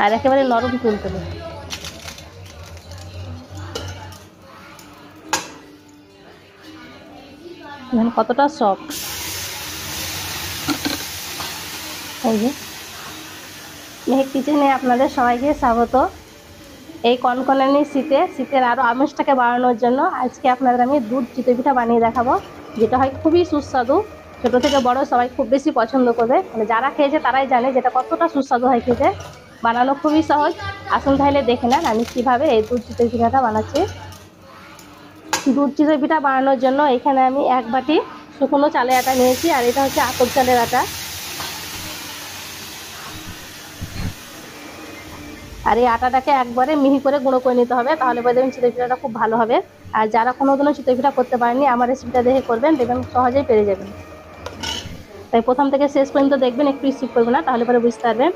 আর একেবারে নরম তুলতুলে। দেখুন কতটা সফট। এই যে মেহেক কিচেনে আপনাদের সবাইকে স্বাগত। এই কনকনানি শীতের আরও আমেজটাকে বাড়ানোর জন্য আজকে আপনাদের আমি দুধ চিতই পিঠা বানিয়ে দেখাবো, যেটা হয় খুবই সুস্বাদু। ছোটো থেকে বড় সবাই খুব বেশি পছন্দ করবে, মানে যারা খেয়েছে তারাই জানে যেটা কতটা সুস্বাদু হয় খেতে। বানানো খুবই সহজ। আসুন তাহলে দেখে নেন আমি কীভাবে এই দুধ চিতই পিঠাটা বানাচ্ছি। দুধ চিতই পিঠা বানানোর জন্য এখানে আমি 1 বাটি শুকনো চালের আটা নিয়েছি, আর এটা হচ্ছে আতপ চালের আটা। আর এই আটাটাকে একবারে মিহি করে গুঁড়ো করে নিতে হবে, তাহলে পরে দেখবেন চিতই পিঠাটা খুব ভালো হবে। আর যারা কোনোদিনও চিতই পিঠা করতে পারেননি, আমার রেসিপিটা দেখে করবেন, দেখবেন সহজেই পেরে যাবেন। তাই প্রথম থেকে শেষ পর্যন্ত দেখবেন, একটু স্কিপ করবেন না, তাহলে পরে বুঝতে পারবেন।